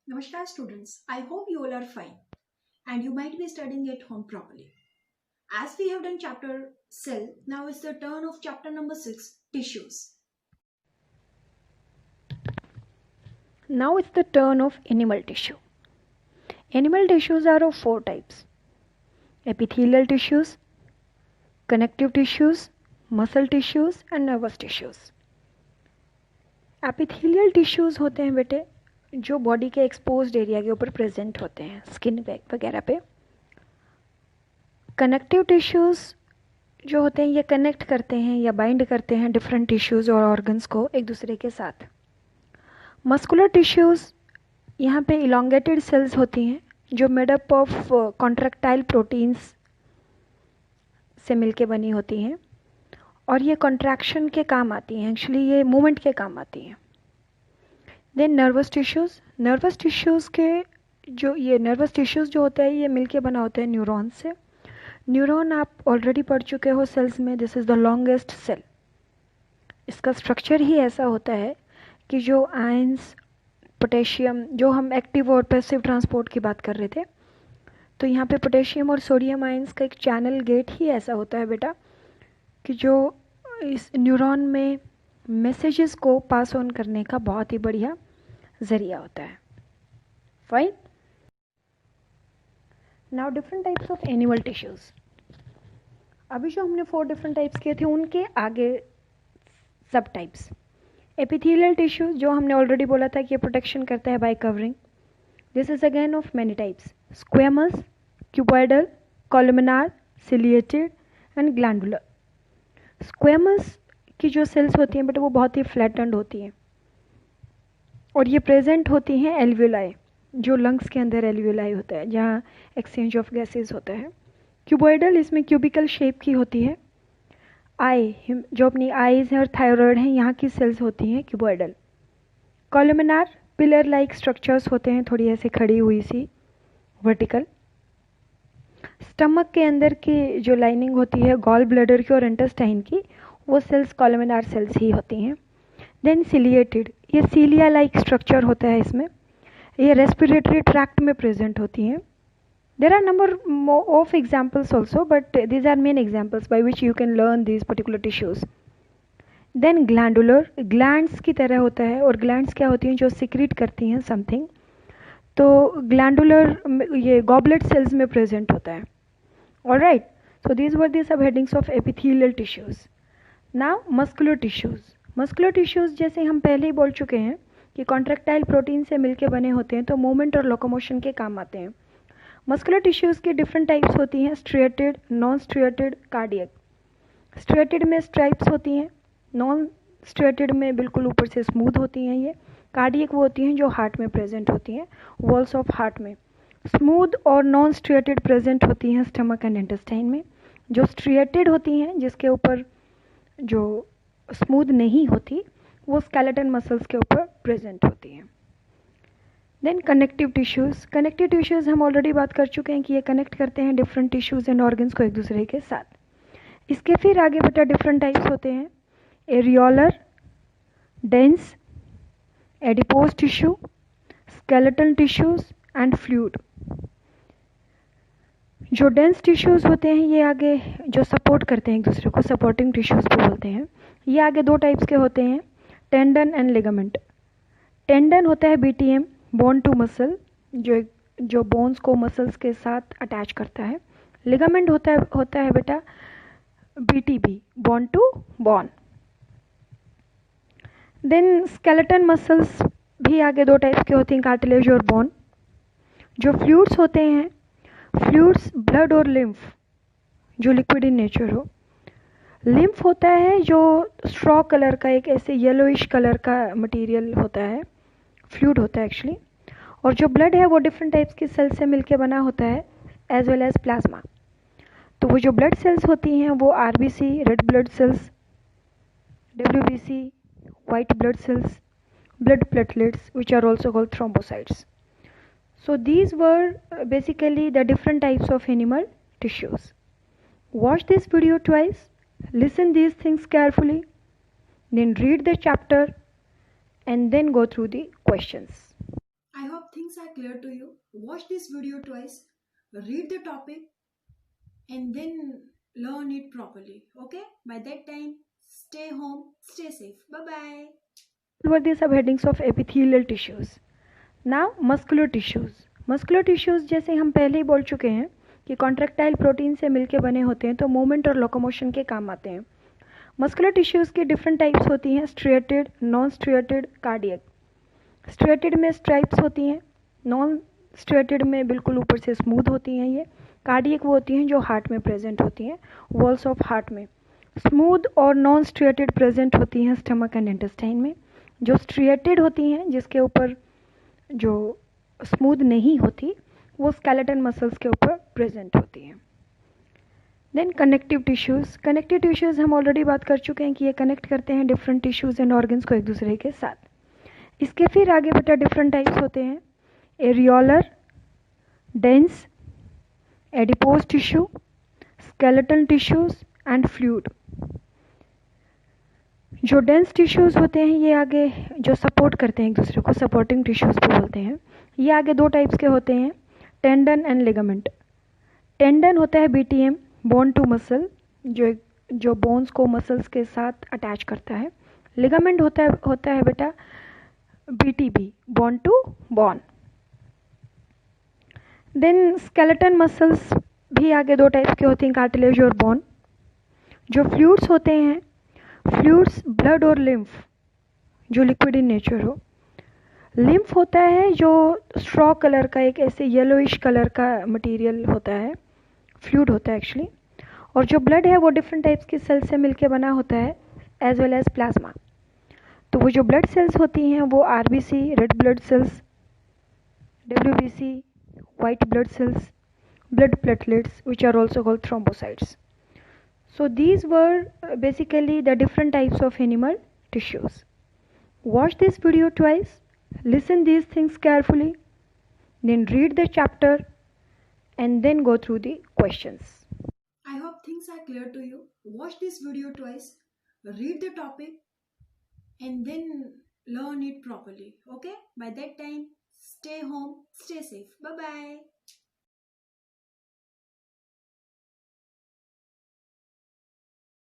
Namaskar students, I hope you all are fine and you might be studying at home properly. As we have done chapter cell, now is the turn of chapter number 6, tissues. Now it's the turn of animal tissue. Animal tissues are of four types: epithelial tissues, connective tissues, muscle tissues and nervous tissues. Epithelial tissues होते हैं बेटे जो body के exposed area के ऊपर present होते हैं, skin वगैरह पे. कनेक्टिव टिश्यूज़ जो होते हैं ये कनेक्ट करते हैं या बाइंड करते हैं डिफरेंट टिश्यूज़ और ऑर्गन्स को एक दूसरे के साथ. मस्कुलर टिश्यूज़ यहाँ पे इलोंगेटेड सेल्स होती हैं जो मेडअप ऑफ कॉन्ट्रैक्टाइल प्रोटीन्स से मिलके बनी होती हैं और ये कॉन्ट्रैक्शन के काम आती हैं, एक्चुअली ये मूवमेंट के काम आती हैं. देन नर्वस टिश्यूज़ के नर्वस टिश्यूज़ जो होता है ये मिलके बना होता है न्यूरॉन से. न्यूरॉन आप ऑलरेडी पढ़ चुके हो सेल्स में. This is the longest sale. इसका स्ट्रक्चर ही ऐसा होता है कि जो आयंस, पोटेशियम, जो हम एक्टिव और पैसिव ट्रांसपोर्ट की बात कर रहे थे, तो यहाँ पे पोटेशियम और सोडियम आयंस का एक चैनल गेट ही ऐसा होता है बेटा कि जो इस न्यूरॉन में मैसेजेस को पास ऑन करने का बहुत ही बढ़िया ज़रिया होता है. Fine. Now different types of animal tissues. अभी जो हमने 4 डिफरेंट टाइप्स किए थे उनके आगे सब टाइप्स. एपिथेलियल टिश्यू जो हमने ऑलरेडी बोला था कि ये प्रोटेक्शन करता है bye covering. This is again of many types: squamous, cuboidal, columnar, ciliated and glandular. Squamous की जो सेल्स होती हैं बेटा वो बहुत ही फ्लैटेंड होती हैं और ये प्रेजेंट होती हैं एल्वियोलाई, जो लंग्स के अंदर एल्वियोलाई होता है जहाँ एक्सचेंज ऑफ गैसेस होता है. क्यूबॉइडल इसमें क्यूबिकल शेप की होती है. आई, जो अपनी आईज है और थायराइड हैं, यहाँ की सेल्स होती हैं cuboidal. Columnar pillar like structures होते हैं, थोड़ी ऐसे खड़ी हुई सी वर्टिकल. स्टमक के अंदर की जो लाइनिंग होती है गॉल ब्लैडर की और इंटेस्टाइन की, वो सेल्स कॉलमनार सेल्स ही होती हैं. देन सिलिएटेड, ये सीलिया लाइक स्ट्रक्चर होता है इसमें. ये रेस्पिरेटरी ट्रैक्ट में प्रेजेंट होती हैं. There are number of examples also, but these are main examples by which you can learn these particular tissues. Then glandular, glands की तरह होता है और glands क्या होती हैं जो secrete करती हैं something. तो glandular ये goblet cells में present होता है. Alright, so these were the subheadings of epithelial tissues. Now muscular tissues. Muscular tissues जैसे हम पहले ही बोल चुके हैं कि contractile protein से मिलके बने होते हैं तो movement और locomotion के काम आते हैं. मस्कुलर टिश्यूज़ की डिफरेंट टाइप्स होती हैं: striated, non striated, cardiac. Striated में स्ट्राइप्स होती हैं, नॉन स्ट्रिएटेड में बिल्कुल ऊपर से स्मूथ होती हैं ये. कार्डियक वो होती हैं जो हार्ट में प्रेजेंट होती हैं, वॉल्स ऑफ हार्ट में. स्मूथ और नॉन स्ट्रिएटेड प्रेजेंट होती हैं स्टमक एंड इंटेस्टाइन में. जो स्ट्रिएटेड होती हैं जिसके ऊपर जो स्मूथ नहीं होती वो स्केलेटन मसल्स के ऊपर प्रेजेंट होती हैं. देन कनेक्टिव टिश्यूज़ हम ऑलरेडी बात कर चुके हैं कि ये कनेक्ट करते हैं डिफरेंट टिश्यूज़ एंड ऑर्गन्स को एक दूसरे के साथ. इसके फिर आगे बेटा डिफरेंट टाइप्स होते हैं: areolar, dense, adipose tissue, skeletal tissues and fluid. जो डेंस टिश्यूज़ होते हैं ये आगे जो सपोर्ट करते हैं एक दूसरे को, सपोर्टिंग टिश्यूज़ भी बोलते हैं. ये आगे 2 टाइप्स के होते हैं: टेंडन एंड लिगामेंट. टेंडन होता है BTM, बोन टू मसल, जो बोन्स को मसल्स के साथ अटैच करता है. लिगामेंट होता है बेटा BTB, bone to bone. Then skeleton muscles भी आगे 2 टाइप्स के होते हैं: कार्टिलेज और बोन. जो फ्लूइड्स होते हैं, फ्लूइड्स ब्लड और लिम्फ जो लिक्विड इन नेचर हो. लिम्फ होता है जो स्ट्रॉ कलर का, एक ऐसे येलोइश कलर का मटेरियल होता है, फ्लूइड होता है एक्चुअली. और जो ब्लड है वो डिफरेंट टाइप्स की सेल्स से मिलके बना होता है, एज वेल एज प्लाज्मा. तो वो जो ब्लड सेल्स होती हैं वो RBC, red blood cells, WBC, white blood cells, blood platelets, which are also called thrombocytes. So these were basically the different types of animal tissues. Watch this video twice, listen these things carefully, then read the chapter and then go through the questions. I hope hope things are clear to you. Watch this video twice, read the topic, and then learn it properly. Okay? By that time, stay home, stay safe. Bye-bye. These were the subheadings of epithelial tissues. Now muscular tissues. Muscular tissues जैसे हम पहले ही बोल चुके हैं कि contractile protein से मिलके बने होते हैं, तो मूवमेंट और लोकोमोशन के काम आते हैं. मस्कुलर टिश्यूज़ की डिफरेंट टाइप्स होती हैं, striated, non striated, cardiac. Striated में स्ट्राइप्स होती हैं, नॉन स्ट्रिएटेड में बिल्कुल ऊपर से स्मूथ होती हैं ये. कार्डियक वो होती हैं जो हार्ट में प्रेजेंट होती हैं, वॉल्स ऑफ हार्ट में. स्मूथ और नॉन स्ट्रिएटेड प्रेजेंट होती हैं स्टमक एंड इंटेस्टाइन में. जो स्ट्रिएटेड होती हैं, जिसके ऊपर जो स्मूथ नहीं होती, वो स्केलेटन मसल्स के ऊपर प्रेजेंट होती हैं. Then connective tissues. Connective tissues हम ऑलरेडी बात कर चुके हैं कि ये कनेक्ट करते हैं डिफरेंट टिश्यूज़ एंड ऑर्गन्स को एक दूसरे के साथ. इसके फिर आगे बेटा डिफरेंट टाइप्स होते हैं, areolar, dense, adipose tissue, skeletal tissues and fluid. जो डेंस टिश्यूज़ होते हैं ये आगे जो सपोर्ट करते हैं एक दूसरे को, सपोर्टिंग टिश्यूज़ भी बोलते हैं. ये आगे दो टाइप्स के होते हैं, टेंडन एंड लिगामेंट. टेंडन होता है बीटीएम, बोन टू मसल, जो बोन्स को मसल्स के साथ अटैच करता है. लिगामेंट होता है बेटा BTB, bone to bone. Then skeleton muscles भी आगे दो टाइप्स के होते हैं, कार्टिलेज और बोन. जो फ्लूइड्स होते हैं, फ्लूइड्स ब्लड और लिम्फ जो लिक्विड इन नेचर हो. लिम्फ होता है जो स्ट्रॉ कलर का, एक ऐसे येलोइश कलर का मटेरियल होता है, फ्लूइड होता है एक्चुअली. और जो ब्लड है वो डिफरेंट टाइप्स के सेल से मिलके बना होता है, एज वेल एज प्लाज्मा. तो वो जो ब्लड सेल्स होती हैं वो RBC, red blood cells, WBC, white blood cells, blood platelets, which are also called thrombocytes. So these were basically the different types of animal tissues. Watch this video twice, listen these things carefully, then read the chapter and then go through the questions. I hope things are clear to you. Watch this video twice, read the topic, and then learn it properly. Okay? By that time, stay home, stay safe. Bye-bye.